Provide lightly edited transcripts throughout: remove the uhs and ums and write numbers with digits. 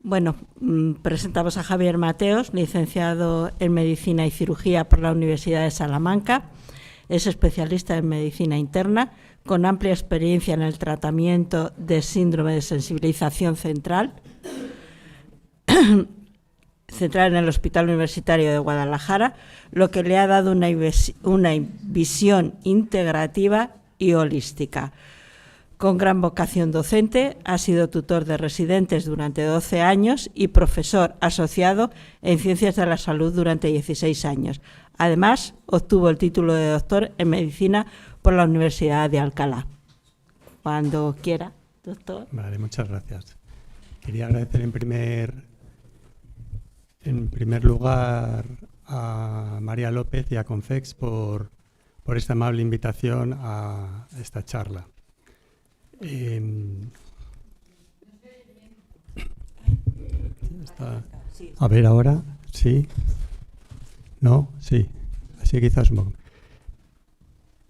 Bueno, presentamos a Javier Mateos, licenciado en Medicina y Cirugía por la Universidad de Salamanca. Es especialista en medicina interna, con amplia experiencia en el tratamiento de síndrome de sensibilización central en el Hospital Universitario de Guadalajara, lo que le ha dado una visión integrativa y holística. Con gran vocación docente, ha sido tutor de residentes durante 12 años y profesor asociado en Ciencias de la Salud durante 16 años. Además, obtuvo el título de doctor en Medicina por la Universidad de Alcalá. Cuando quiera, doctor. Vale, muchas gracias. Quería agradecer en primer lugar a María López y a Confex por esta amable invitación a esta charla. A ver ahora, ¿sí? ¿No? Sí. Así quizás un poco.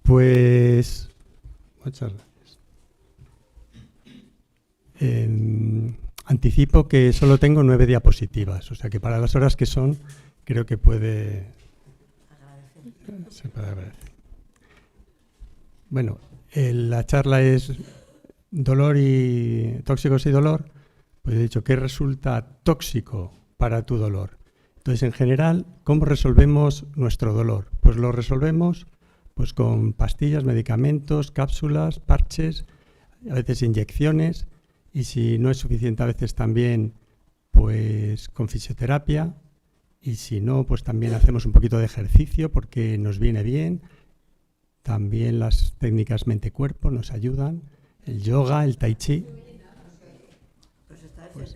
Pues muchas gracias. Anticipo que solo tengo 9 diapositivas, o sea que para las horas que son, creo que se puede agradecer. Bueno, la charla es tóxicos y dolor. Pues he dicho, ¿qué resulta tóxico para tu dolor? Entonces, en general, ¿cómo resolvemos nuestro dolor? Pues lo resolvemos pues con pastillas, medicamentos, cápsulas, parches, a veces inyecciones, y si no es suficiente a veces también pues con fisioterapia, y si no, pues también hacemos un poquito de ejercicio porque nos viene bien. También las técnicas mente-cuerpo nos ayudan, el yoga, el tai chi. Pues,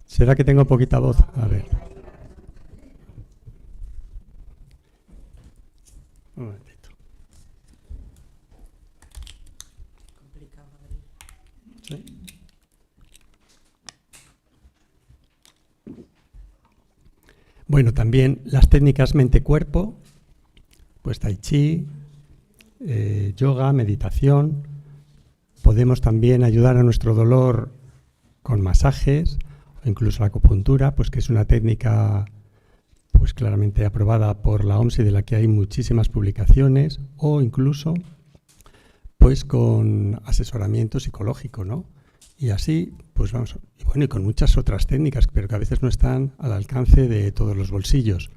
¿será que tengo poquita voz? A ver. Un momentito. ¿Sí? Bueno, también las técnicas mente-cuerpo, pues tai chi, yoga, meditación. Podemos también ayudar a nuestro dolor con masajes o incluso la acupuntura, pues que es una técnica pues claramente aprobada por la OMS y de la que hay muchísimas publicaciones, o incluso pues con asesoramiento psicológico, ¿no? Y así, pues vamos, y bueno, y con muchas otras técnicas, pero que a veces no están al alcance de todos los bolsillos.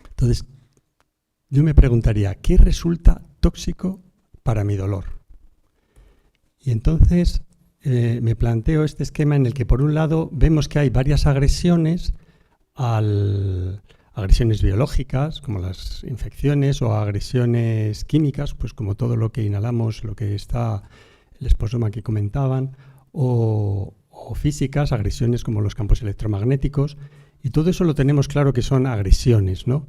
Entonces, yo me preguntaría, ¿qué resulta tóxico para mi dolor? Y entonces me planteo este esquema en el que, por un lado, vemos que hay varias agresiones, agresiones biológicas, como las infecciones, o agresiones químicas, pues como todo lo que inhalamos, lo que está el esposoma que comentaban, o físicas, agresiones como los campos electromagnéticos, y todo eso lo tenemos claro que son agresiones, ¿no?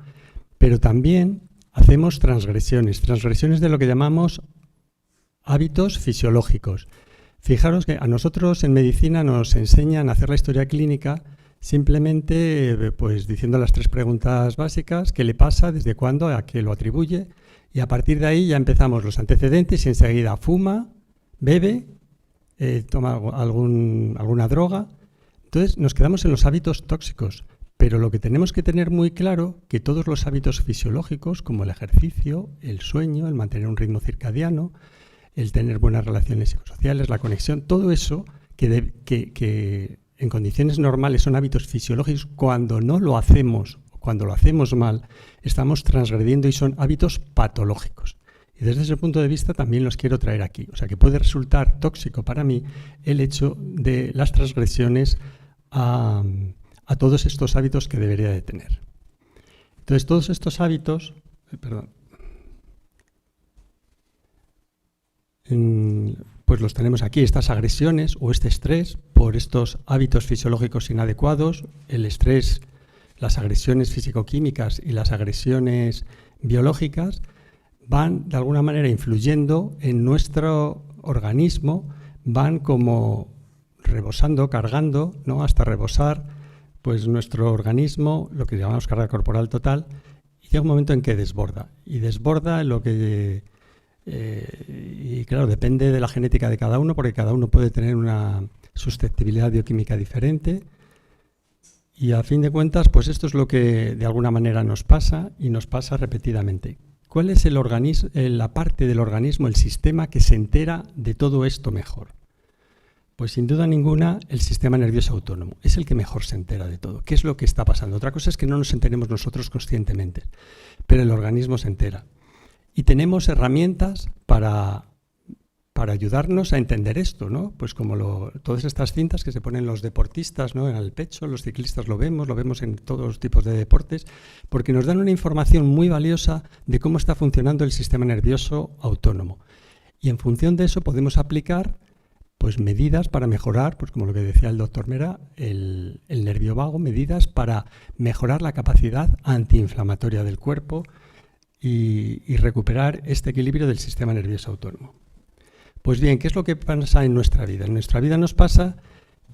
Pero también hacemos transgresiones de lo que llamamos hábitos fisiológicos. Fijaros que a nosotros en medicina nos enseñan a hacer la historia clínica simplemente pues diciendo las 3 preguntas básicas: ¿qué le pasa? ¿Desde cuándo? ¿A qué lo atribuye? Y a partir de ahí ya empezamos los antecedentes y enseguida fuma, bebe, toma alguna droga. Entonces nos quedamos en los hábitos tóxicos. Pero lo que tenemos que tener muy claro que todos los hábitos fisiológicos, como el ejercicio, el sueño, el mantener un ritmo circadiano, el tener buenas relaciones psicosociales, la conexión, todo eso que en condiciones normales son hábitos fisiológicos, cuando no lo hacemos, cuando lo hacemos mal, estamos transgrediendo y son hábitos patológicos. Y desde ese punto de vista también los quiero traer aquí. O sea, que puede resultar tóxico para mí el hecho de las transgresiones a todos estos hábitos que debería de tener. Entonces, todos estos hábitos, pues los tenemos aquí, estas agresiones o este estrés por estos hábitos fisiológicos inadecuados, el estrés, las agresiones físico-químicas y las agresiones biológicas van de alguna manera influyendo en nuestro organismo, van como rebosando, cargando, ¿no? Hasta rebosar pues nuestro organismo, lo que llamamos carga corporal total, y llega un momento en que desborda. Y desborda lo que Y claro, depende de la genética de cada uno, porque cada uno puede tener una susceptibilidad bioquímica diferente. Y a fin de cuentas, pues esto es lo que de alguna manera nos pasa y nos pasa repetidamente. ¿Cuál es la parte del organismo, el sistema que se entera de todo esto mejor? Pues sin duda ninguna el sistema nervioso autónomo. Es el que mejor se entera de todo. ¿Qué es lo que está pasando? Otra cosa es que no nos enteremos nosotros conscientemente, pero el organismo se entera. Y tenemos herramientas para ayudarnos a entender esto, ¿no? Pues como todas estas cintas que se ponen los deportistas, ¿no?, en el pecho, los ciclistas lo vemos en todos los tipos de deportes, porque nos dan una información muy valiosa de cómo está funcionando el sistema nervioso autónomo. Y en función de eso podemos aplicar pues medidas para mejorar, pues como lo que decía el doctor Mera, el nervio vago, medidas para mejorar la capacidad antiinflamatoria del cuerpo y recuperar este equilibrio del sistema nervioso autónomo. Pues bien, ¿qué es lo que pasa en nuestra vida? En nuestra vida nos pasa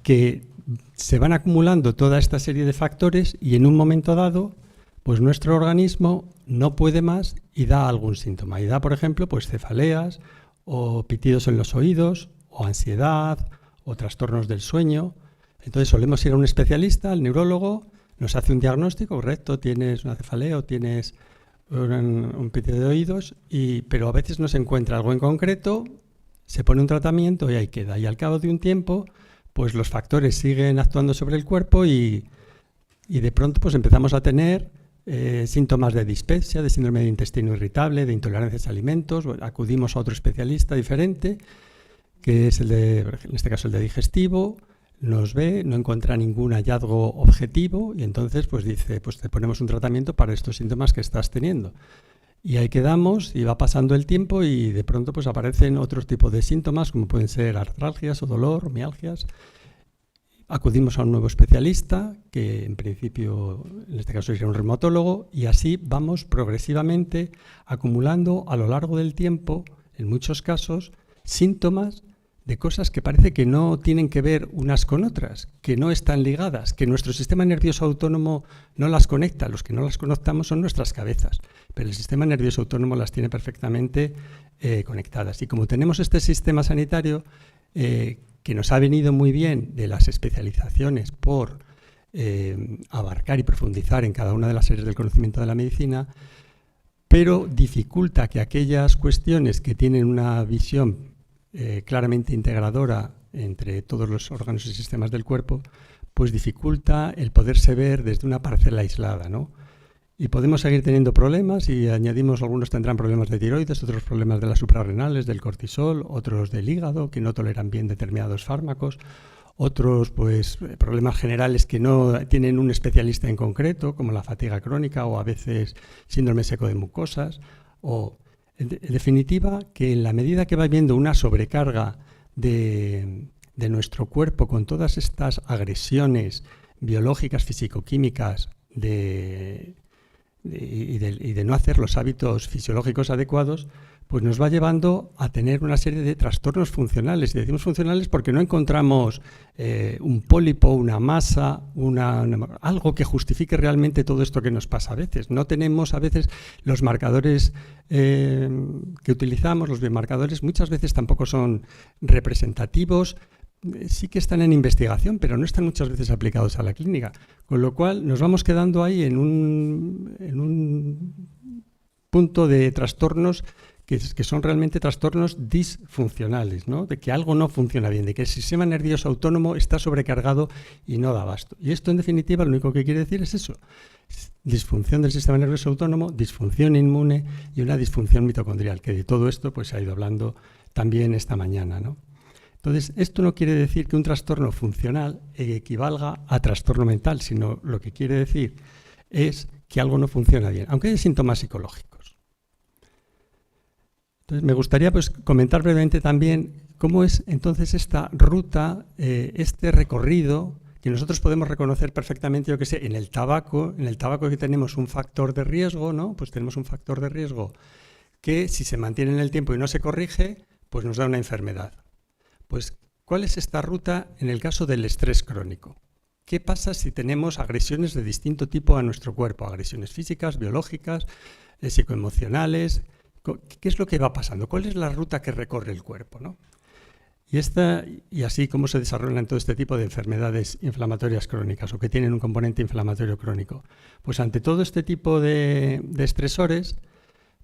que se van acumulando toda esta serie de factores y en un momento dado, pues nuestro organismo no puede más y da algún síntoma. Y da, por ejemplo, pues cefaleas o pitidos en los oídos o ansiedad o trastornos del sueño. Entonces solemos ir a un especialista, al neurólogo, nos hace un diagnóstico, correcto, tienes una cefalea o tienes un pitido de oídos, pero a veces no se encuentra algo en concreto. Se pone un tratamiento y ahí queda. Y al cabo de un tiempo, pues los factores siguen actuando sobre el cuerpo y de pronto pues empezamos a tener síntomas de dispepsia, de síndrome de intestino irritable, de intolerancias a alimentos. Acudimos a otro especialista diferente, que es en este caso el de digestivo. Nos ve, no encuentra ningún hallazgo objetivo y entonces pues dice, pues te ponemos un tratamiento para estos síntomas que estás teniendo. Y ahí quedamos y va pasando el tiempo y de pronto pues aparecen otros tipos de síntomas como pueden ser artralgias o dolor o mialgias. Acudimos a un nuevo especialista que en principio en este caso sería un reumatólogo y así vamos progresivamente acumulando a lo largo del tiempo, en muchos casos, síntomas de cosas que parece que no tienen que ver unas con otras, que no están ligadas, que nuestro sistema nervioso autónomo no las conecta. Los que no las conectamos son nuestras cabezas, pero el sistema nervioso autónomo las tiene perfectamente conectadas. Y como tenemos este sistema sanitario que nos ha venido muy bien de las especializaciones por abarcar y profundizar en cada una de las áreas del conocimiento de la medicina, pero dificulta que aquellas cuestiones que tienen una visión claramente integradora entre todos los órganos y sistemas del cuerpo, pues dificulta el poderse ver desde una parcela aislada, ¿no? Y podemos seguir teniendo problemas y añadimos, algunos tendrán problemas de tiroides, otros problemas de las suprarrenales, del cortisol, otros del hígado, que no toleran bien determinados fármacos, otros pues problemas generales que no tienen un especialista en concreto, como la fatiga crónica o a veces síndrome seco de mucosas o... En definitiva, que en la medida que va habiendo una sobrecarga de nuestro cuerpo con todas estas agresiones biológicas, fisicoquímicas y de no hacer los hábitos fisiológicos adecuados, pues nos va llevando a tener una serie de trastornos funcionales. Y decimos funcionales porque no encontramos un pólipo, una masa, algo que justifique realmente todo esto que nos pasa a veces. No tenemos a veces los marcadores que utilizamos, los biomarcadores, muchas veces tampoco son representativos. Sí que están en investigación, pero no están muchas veces aplicados a la clínica. Con lo cual nos vamos quedando ahí en un punto de trastornos que son realmente trastornos disfuncionales, ¿no? De que algo no funciona bien, de que el sistema nervioso autónomo está sobrecargado y no da abasto. Y esto, en definitiva, lo único que quiere decir es eso: disfunción del sistema nervioso autónomo, disfunción inmune y una disfunción mitocondrial, que de todo esto pues se ha ido hablando también esta mañana, ¿no? Entonces, esto no quiere decir que un trastorno funcional equivalga a trastorno mental, sino lo que quiere decir es que algo no funciona bien, aunque hay síntomas psicológicos. Entonces, me gustaría pues comentar brevemente también cómo es entonces esta ruta, este recorrido que nosotros podemos reconocer perfectamente, yo que sé, en el tabaco que tenemos un factor de riesgo, ¿no? Pues tenemos un factor de riesgo que si se mantiene en el tiempo y no se corrige, pues nos da una enfermedad. Pues, ¿cuál es esta ruta en el caso del estrés crónico? ¿Qué pasa si tenemos agresiones de distinto tipo a nuestro cuerpo? Agresiones físicas, biológicas, psicoemocionales, ¿Qué es lo que va pasando? ¿Cuál es la ruta que recorre el cuerpo, ¿no? Y así cómo se desarrollan todo este tipo de enfermedades inflamatorias crónicas o que tienen un componente inflamatorio crónico. Pues ante todo este tipo de estresores,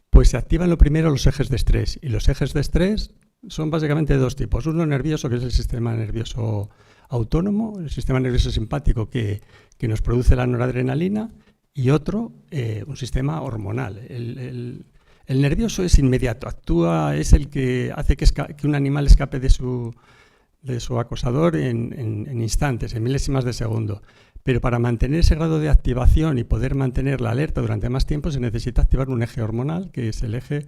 pues se activan lo primero los ejes de estrés. Y los ejes de estrés son básicamente de dos tipos. Uno nervioso, que es el sistema nervioso autónomo, el sistema nervioso simpático que nos produce la noradrenalina, y otro, un sistema hormonal. El nervioso es inmediato, es el que hace que un animal escape de su acosador en instantes, en milésimas de segundo. Pero para mantener ese grado de activación y poder mantener la alerta durante más tiempo se necesita activar un eje hormonal, que es el eje,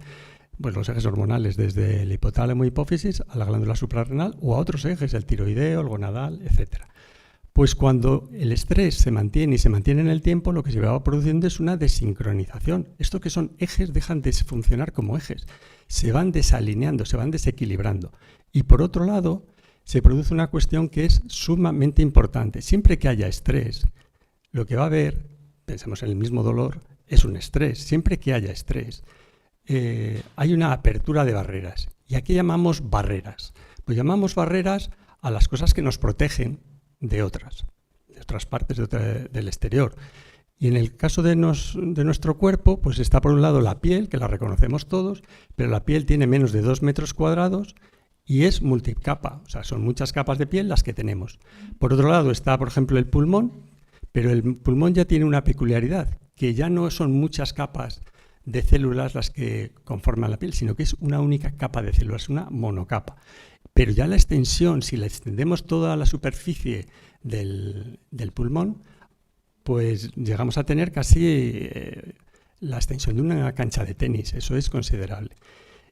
pues los ejes hormonales desde el hipotálamo hipófisis a la glándula suprarrenal o a otros ejes, el tiroideo, el gonadal, etc. Pues cuando el estrés se mantiene en el tiempo, lo que se va produciendo es una desincronización. Esto que son ejes dejan de funcionar como ejes, se van desalineando, se van desequilibrando. Y por otro lado, se produce una cuestión que es sumamente importante. Siempre que haya estrés, lo que va a haber, pensemos en el mismo dolor, es un estrés. Siempre que haya estrés, hay una apertura de barreras. ¿Y a qué llamamos barreras? Pues llamamos barreras a las cosas que nos protegen de otras partes del exterior. Y en el caso de nuestro cuerpo, pues está por un lado la piel, que la reconocemos todos, pero la piel tiene menos de 2 metros cuadrados y es multicapa, o sea, son muchas capas de piel las que tenemos. Por otro lado está, por ejemplo, el pulmón, pero el pulmón ya tiene una peculiaridad, que ya no son muchas capas de células las que conforman la piel, sino que es una única capa de células, una monocapa. Pero ya la extensión, si la extendemos toda la superficie del pulmón, pues llegamos a tener casi la extensión de una cancha de tenis. Eso es considerable.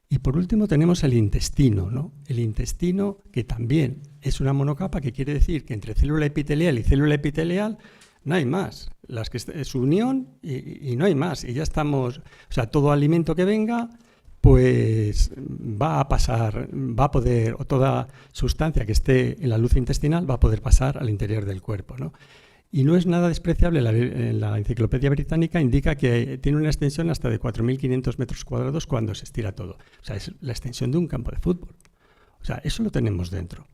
Y por último tenemos el intestino, ¿no? El intestino, que también es una monocapa, que quiere decir que entre célula epitelial y célula epitelial no hay más. Es su unión y no hay más. Y ya estamos, o sea, todo alimento que venga, pues va a poder, o toda sustancia que esté en la luz intestinal va a poder pasar al interior del cuerpo, ¿no? Y no es nada despreciable, la Enciclopedia Británica indica que tiene una extensión hasta de 4.500 metros cuadrados cuando se estira todo. O sea, es la extensión de un campo de fútbol. O sea, eso lo tenemos dentro.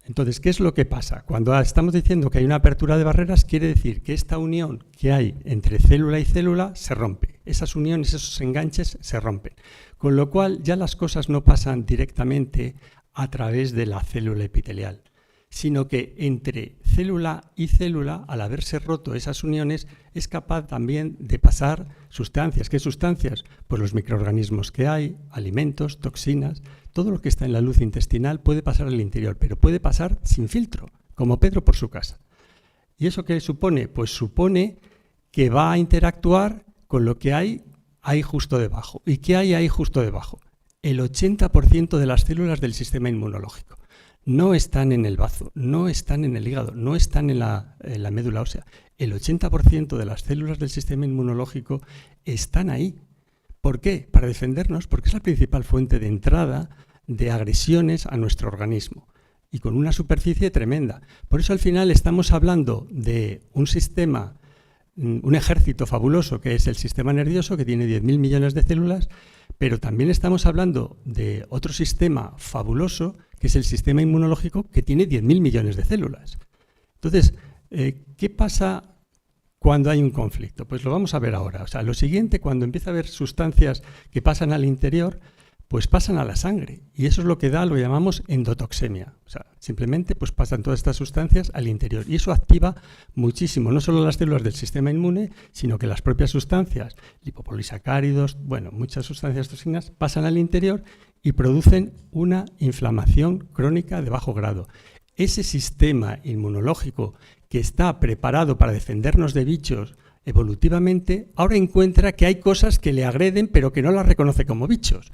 Entonces, ¿qué es lo que pasa? Cuando estamos diciendo que hay una apertura de barreras, quiere decir que esta unión que hay entre célula y célula se rompe. Esas uniones, esos enganches se rompen. Con lo cual, ya las cosas no pasan directamente a través de la célula epitelial, sino que entre célula y célula, al haberse roto esas uniones, es capaz también de pasar sustancias. ¿Qué sustancias? Pues los microorganismos que hay, alimentos, toxinas, todo lo que está en la luz intestinal puede pasar al interior, pero puede pasar sin filtro, como Pedro por su casa. ¿Y eso qué supone? Pues supone que va a interactuar con lo que hay ahí justo debajo. ¿Y qué hay ahí justo debajo? El 80% de las células del sistema inmunológico. No están en el bazo, no están en el hígado, no están en la médula ósea. El 80% de las células del sistema inmunológico están ahí. ¿Por qué? Para defendernos, porque es la principal fuente de entrada de agresiones a nuestro organismo y con una superficie tremenda. Por eso al final estamos hablando de un sistema, un ejército fabuloso que es el sistema nervioso, que tiene 10.000 millones de células, pero también estamos hablando de otro sistema fabuloso que es el sistema inmunológico, que tiene 10.000 millones de células. Entonces, ¿qué pasa cuando hay un conflicto? Pues lo vamos a ver ahora. O sea, lo siguiente, cuando empieza a haber sustancias que pasan al interior, pues pasan a la sangre. Y eso es lo que da, lo llamamos endotoxemia. O sea, simplemente pues pasan todas estas sustancias al interior. Y eso activa muchísimo, no solo las células del sistema inmune, sino que las propias sustancias, lipopolisacáridos, bueno, muchas sustancias toxinas, pasan al interior y producen una inflamación crónica de bajo grado. Ese sistema inmunológico que está preparado para defendernos de bichos evolutivamente, ahora encuentra que hay cosas que le agreden pero que no las reconoce como bichos.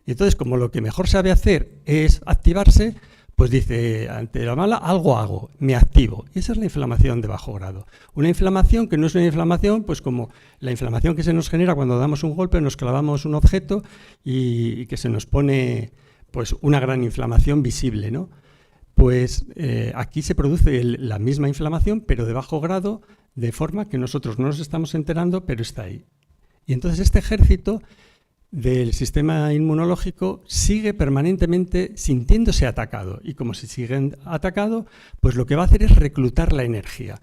Y entonces, como lo que mejor sabe hacer es activarse, pues dice, ante la mala, algo hago, me activo. Y esa es la inflamación de bajo grado. Una inflamación que no es una inflamación, pues como la inflamación que se nos genera cuando damos un golpe, nos clavamos un objeto y que se nos pone pues una gran inflamación visible, ¿no? Pues aquí se produce la misma inflamación, pero de bajo grado, de forma que nosotros no nos estamos enterando, pero está ahí. Y entonces este ejército del sistema inmunológico sigue permanentemente sintiéndose atacado. Y como se sigue atacado, pues lo que va a hacer es reclutar la energía.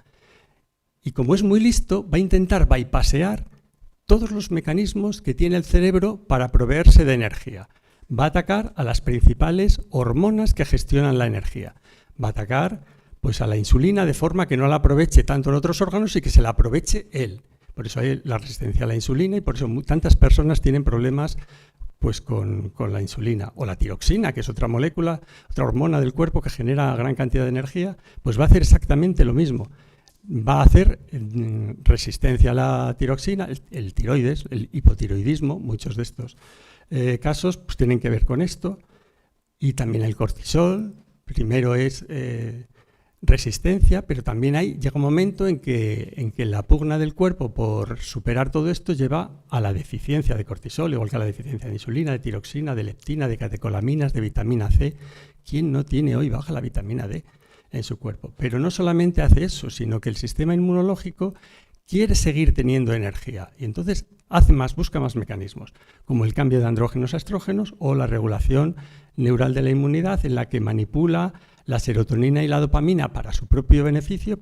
Y como es muy listo, va a intentar bypassear todos los mecanismos que tiene el cerebro para proveerse de energía. Va a atacar a las principales hormonas que gestionan la energía. Va a atacar pues, a la insulina de forma que no la aproveche tanto en otros órganos y que se la aproveche él. Por eso hay la resistencia a la insulina y por eso tantas personas tienen problemas pues, con la insulina. O la tiroxina, que es otra molécula, otra hormona del cuerpo que genera gran cantidad de energía, pues va a hacer exactamente lo mismo. Va a hacer resistencia a la tiroxina, el tiroides, el hipotiroidismo, muchos de estos casos pues, tienen que ver con esto, y también el cortisol. Primero es resistencia, pero también llega un momento en que la pugna del cuerpo por superar todo esto lleva a la deficiencia de cortisol, igual que a la deficiencia de insulina, de tiroxina, de leptina, de catecolaminas, de vitamina C. ¿Quién no tiene hoy baja la vitamina D en su cuerpo? Pero no solamente hace eso, sino que el sistema inmunológico quiere seguir teniendo energía y entonces busca más mecanismos, como el cambio de andrógenos a estrógenos o la regulación neural de la inmunidad, en la que manipula la serotonina y la dopamina para su propio beneficio.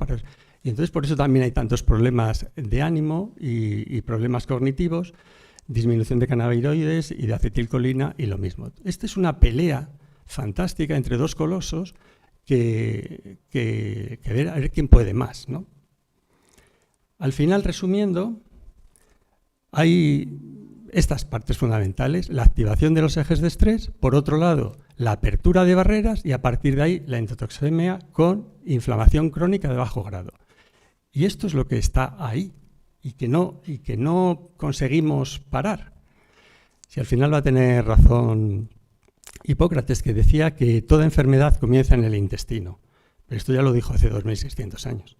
Y entonces por eso también hay tantos problemas de ánimo y problemas cognitivos, disminución de cannabinoides y de acetilcolina y lo mismo. Esta es una pelea fantástica entre dos colosos que a ver quién puede más, ¿no? Al final, resumiendo, hay estas partes fundamentales: la activación de los ejes de estrés, por otro lado, la apertura de barreras y a partir de ahí la endotoxemia con inflamación crónica de bajo grado. Y esto es lo que está ahí y que no conseguimos parar. Si al final va a tener razón Hipócrates, que decía que toda enfermedad comienza en el intestino. Pero esto ya lo dijo hace 2600 años.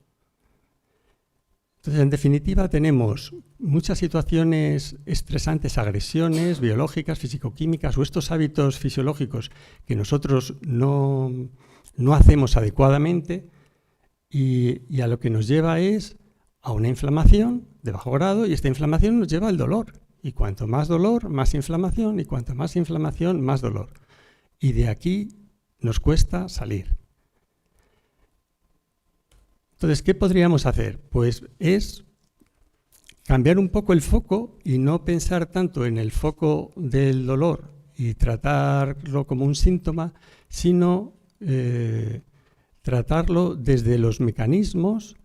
Entonces, en definitiva, tenemos muchas situaciones estresantes, agresiones biológicas, fisicoquímicas o estos hábitos fisiológicos que nosotros no hacemos adecuadamente y a lo que nos lleva es a una inflamación de bajo grado, y esta inflamación nos lleva al dolor. Y cuanto más dolor, más inflamación, y cuanto más inflamación, más dolor. Y de aquí nos cuesta salir. Entonces, ¿qué podríamos hacer? Pues es cambiar un poco el foco y no pensar tanto en el foco del dolor y tratarlo como un síntoma, sino tratarlo desde los mecanismos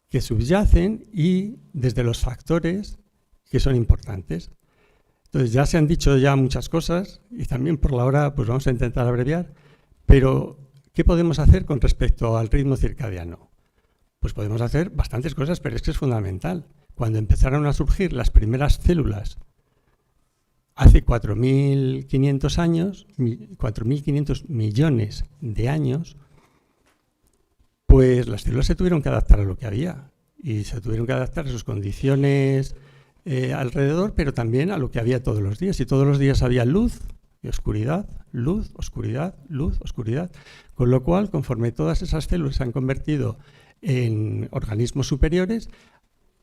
que subyacen y desde los factores que son importantes. Entonces, ya se han dicho ya muchas cosas y también por la hora pues vamos a intentar abreviar, pero ¿qué podemos hacer con respecto al ritmo circadiano? Pues podemos hacer bastantes cosas, pero es que es fundamental. Cuando empezaron a surgir las primeras células hace 4.500 años, 4.500 millones de años, pues las células se tuvieron que adaptar a lo que había y se tuvieron que adaptar a sus condiciones alrededor, pero también a lo que había todos los días. Y todos los días había luz y oscuridad, luz, oscuridad, luz, oscuridad. Con lo cual, conforme todas esas células se han convertido en organismos superiores,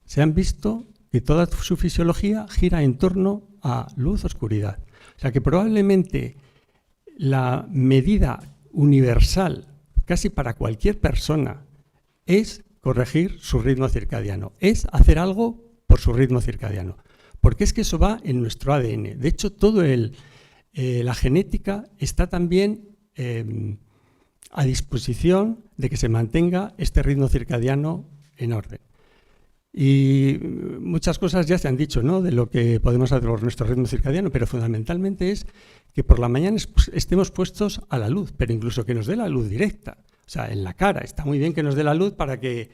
se han visto que toda su fisiología gira en torno a luz-oscuridad. O sea que probablemente la medida universal, casi para cualquier persona, es corregir su ritmo circadiano, es hacer algo por su ritmo circadiano. Porque es que eso va en nuestro ADN. De hecho, la genética está también a disposición de que se mantenga este ritmo circadiano en orden. Y muchas cosas ya se han dicho, ¿no?, de lo que podemos hacer por nuestro ritmo circadiano, pero fundamentalmente es que por la mañana estemos puestos a la luz, pero incluso que nos dé la luz directa, o sea, en la cara. Está muy bien que nos dé la luz para que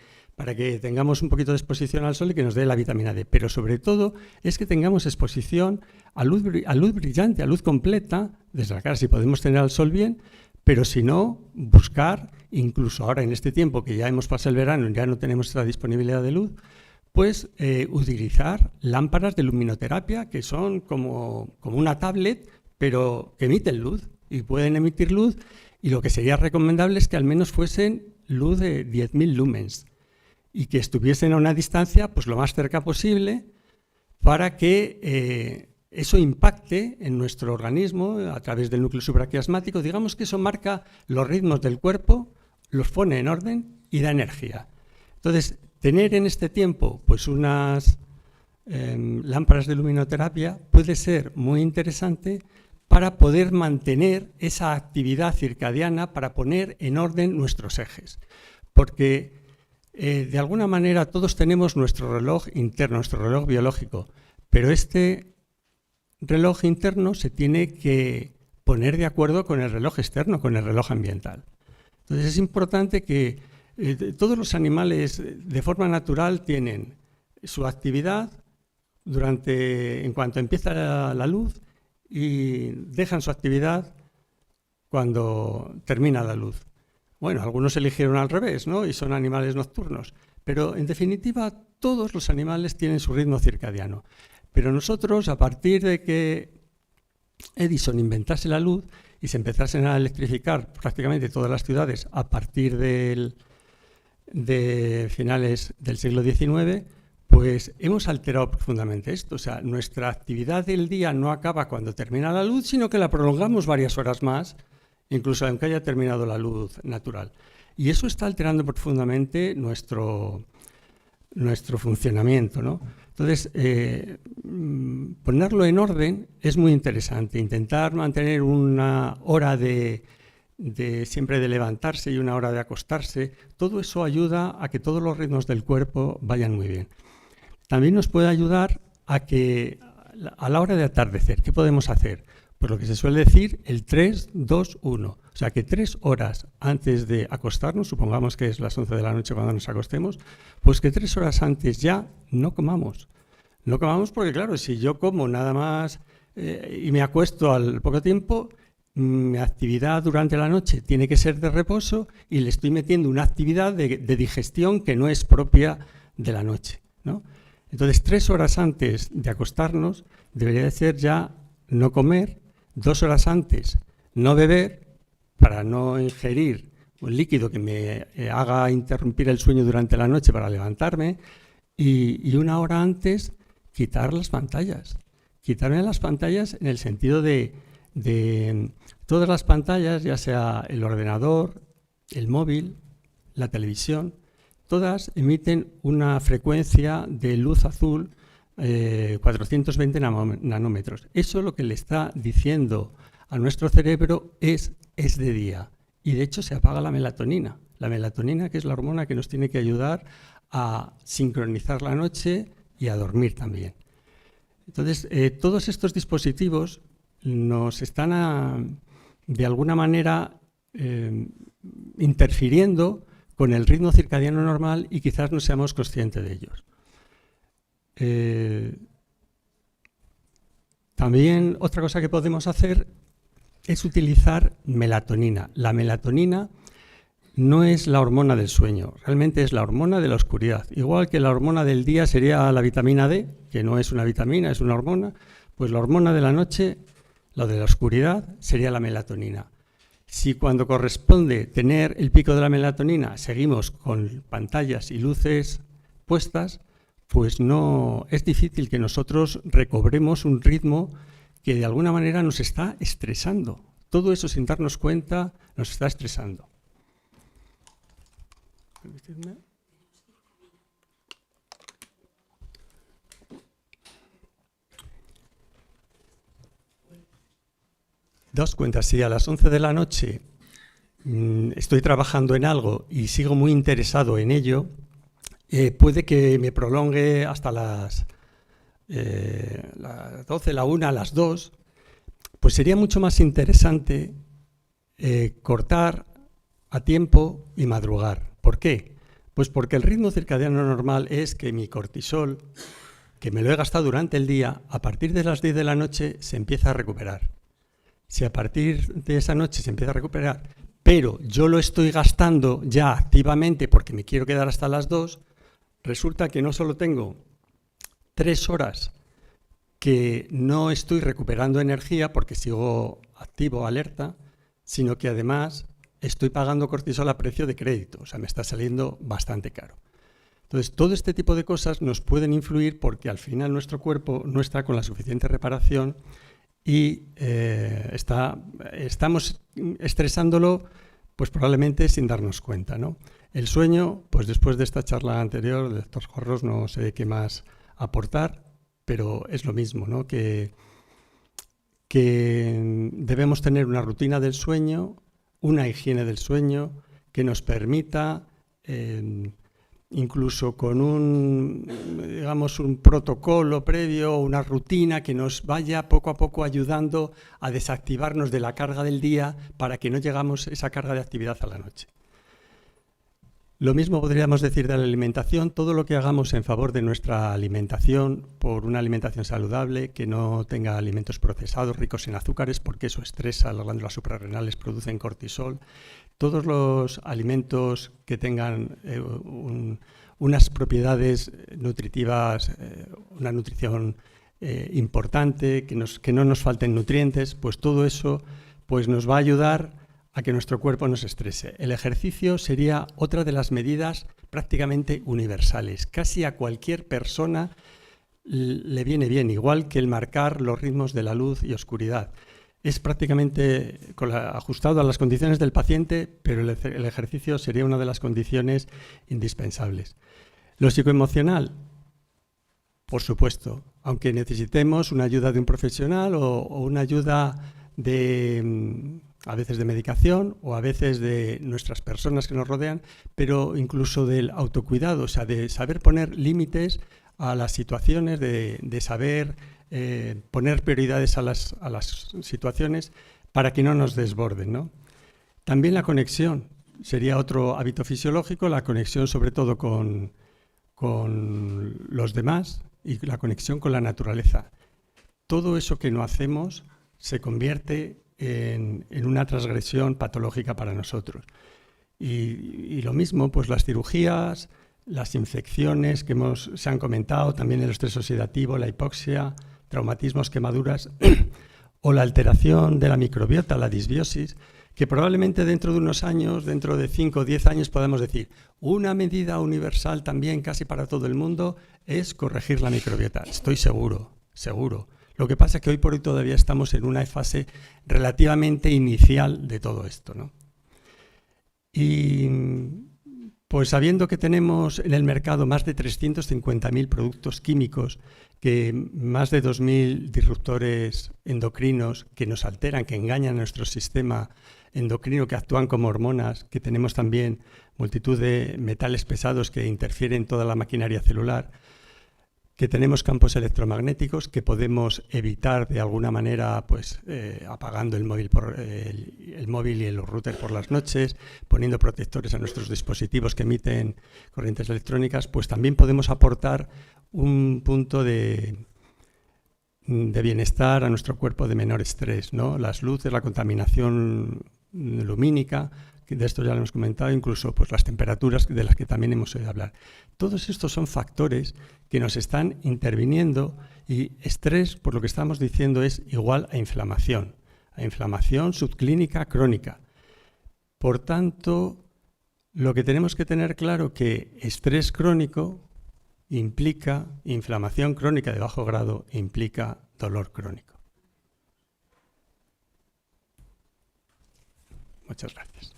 tengamos un poquito de exposición al sol y que nos dé la vitamina D, pero sobre todo es que tengamos exposición a luz brillante, a luz completa, desde la cara, si podemos tener al sol bien, pero si no, buscar, incluso ahora en este tiempo que ya hemos pasado el verano y ya no tenemos esta disponibilidad de luz, pues utilizar lámparas de luminoterapia que son como una tablet, pero que emiten luz y pueden emitir luz, y lo que sería recomendable es que al menos fuesen luz de 10.000 lumens y que estuviesen a una distancia pues lo más cerca posible, para que eso impacte en nuestro organismo a través del núcleo supraquiasmático. Digamos que eso marca los ritmos del cuerpo, los pone en orden y da energía. Entonces, tener en este tiempo pues unas lámparas de luminoterapia puede ser muy interesante para poder mantener esa actividad circadiana, para poner en orden nuestros ejes. Porque de alguna manera todos tenemos nuestro reloj interno, nuestro reloj biológico, pero este reloj interno se tiene que poner de acuerdo con el reloj externo, con el reloj ambiental. Entonces es importante que todos los animales de forma natural tienen su actividad en cuanto empieza la luz y dejan su actividad cuando termina la luz. Bueno, algunos eligieron al revés, ¿no? Y son animales nocturnos. Pero, en definitiva, todos los animales tienen su ritmo circadiano. Pero nosotros, a partir de que Edison inventase la luz y se empezasen a electrificar prácticamente todas las ciudades a partir de finales del siglo XIX, pues hemos alterado profundamente esto. O sea, nuestra actividad del día no acaba cuando termina la luz, sino que la prolongamos varias horas más, incluso aunque haya terminado la luz natural. Y eso está alterando profundamente nuestro funcionamiento, ¿no? Entonces, ponerlo en orden es muy interesante. Intentar mantener una hora siempre de levantarse y una hora de acostarse, todo eso ayuda a que todos los ritmos del cuerpo vayan muy bien. También nos puede ayudar a que a la hora de atardecer, ¿qué podemos hacer? Pues lo que se suele decir, el 3-2-1. O sea, que 3 horas antes de acostarnos, supongamos que es las 11 de la noche cuando nos acostemos, pues que 3 horas antes ya no comamos. No comamos porque, claro, si yo como nada más y me acuesto al poco tiempo, mi actividad durante la noche tiene que ser de reposo y le estoy metiendo una actividad de digestión que no es propia de la noche, ¿no? Entonces, 3 horas antes de acostarnos debería de ser ya no comer, 2 horas antes no beber para no ingerir un líquido que me haga interrumpir el sueño durante la noche para levantarme y 1 hora antes quitar las pantallas. Quitarme las pantallas en el sentido de todas las pantallas, ya sea el ordenador, el móvil, la televisión, todas emiten una frecuencia de luz azul 420 nanómetros. Eso lo que le está diciendo a nuestro cerebro es de día. Y de hecho se apaga la melatonina. La melatonina, que es la hormona que nos tiene que ayudar a sincronizar la noche y a dormir también. Entonces, todos estos dispositivos nos están de alguna manera interfiriendo con el ritmo circadiano normal y quizás no seamos conscientes de ellos. También otra cosa que podemos hacer es utilizar melatonina. La melatonina no es la hormona del sueño, realmente es la hormona de la oscuridad. Igual que la hormona del día sería la vitamina D, que no es una vitamina, es una hormona, pues la hormona de la noche, la de la oscuridad, sería la melatonina. Si cuando corresponde tener el pico de la melatonina seguimos con pantallas y luces puestas, pues no es difícil que nosotros recobremos un ritmo que de alguna manera nos está estresando. Todo eso sin darnos cuenta nos está estresando. ¿Permitidme? Daos cuenta, si a las 11 de la noche estoy trabajando en algo y sigo muy interesado en ello, puede que me prolongue hasta las 12, la 1, las 2, pues sería mucho más interesante cortar a tiempo y madrugar. ¿Por qué? Pues porque el ritmo circadiano normal es que mi cortisol, que me lo he gastado durante el día, a partir de las 10 de la noche se empieza a recuperar. Si a partir de esa noche se empieza a recuperar, pero yo lo estoy gastando ya activamente porque me quiero quedar hasta las 2, resulta que no solo tengo 3 horas que no estoy recuperando energía porque sigo activo, alerta, sino que además estoy pagando cortisol a precio de crédito, o sea, me está saliendo bastante caro. Entonces, todo este tipo de cosas nos pueden influir porque al final nuestro cuerpo no está con la suficiente reparación y estamos estresándolo pues probablemente sin darnos cuenta, ¿no? El sueño, pues después de esta charla anterior del doctor Jorros no sé qué más aportar, pero es lo mismo, ¿no? Que debemos tener una rutina del sueño, una higiene del sueño que nos permita, incluso con un protocolo previo, una rutina que nos vaya poco a poco ayudando a desactivarnos de la carga del día para que no llegamos a esa carga de actividad a la noche. Lo mismo podríamos decir de la alimentación, todo lo que hagamos en favor de nuestra alimentación, por una alimentación saludable, que no tenga alimentos procesados, ricos en azúcares, porque eso estresa, las glándulas suprarrenales producen cortisol. Todos los alimentos que tengan unas propiedades nutritivas, una nutrición importante, que no nos falten nutrientes, pues todo eso pues nos va a ayudar a que nuestro cuerpo no se estrese. El ejercicio sería otra de las medidas prácticamente universales. Casi a cualquier persona le viene bien, igual que el marcar los ritmos de la luz y oscuridad. Es prácticamente ajustado a las condiciones del paciente, pero el ejercicio sería una de las condiciones indispensables. Lo psicoemocional, por supuesto, aunque necesitemos una ayuda de un profesional o una ayuda a veces de medicación o a veces de nuestras personas que nos rodean, pero incluso del autocuidado, o sea, de saber poner límites a las situaciones, de saber poner prioridades a las situaciones para que no nos desborden, ¿no? También la conexión sería otro hábito fisiológico, la conexión sobre todo con los demás y la conexión con la naturaleza. Todo eso que no hacemos se convierte en una transgresión patológica para nosotros. Y lo mismo, pues las cirugías, las infecciones que se han comentado, también el estrés oxidativo, la hipoxia, traumatismos, quemaduras, o la alteración de la microbiota, la disbiosis, que probablemente dentro de unos años, dentro de 5 o 10 años, podemos decir, una medida universal también casi para todo el mundo es corregir la microbiota. Estoy seguro. Lo que pasa es que hoy por hoy todavía estamos en una fase relativamente inicial de todo esto, ¿no? Y pues sabiendo que tenemos en el mercado más de 350.000 productos químicos, que más de 2.000 disruptores endocrinos que nos alteran, que engañan a nuestro sistema endocrino, que actúan como hormonas, que tenemos también multitud de metales pesados que interfieren en toda la maquinaria celular, que tenemos campos electromagnéticos que podemos evitar de alguna manera, pues apagando el móvil y los routers por las noches, poniendo protectores a nuestros dispositivos que emiten corrientes electrónicas, pues también podemos aportar un punto de bienestar a nuestro cuerpo, de menor estrés, ¿no? Las luces, la contaminación lumínica, que de esto ya lo hemos comentado, incluso pues las temperaturas de las que también hemos oído hablar. Todos estos son factores que nos están interviniendo, y estrés, por lo que estamos diciendo, es igual a inflamación subclínica crónica. Por tanto, lo que tenemos que tener claro que estrés crónico implica inflamación crónica de bajo grado, implica dolor crónico. Muchas gracias.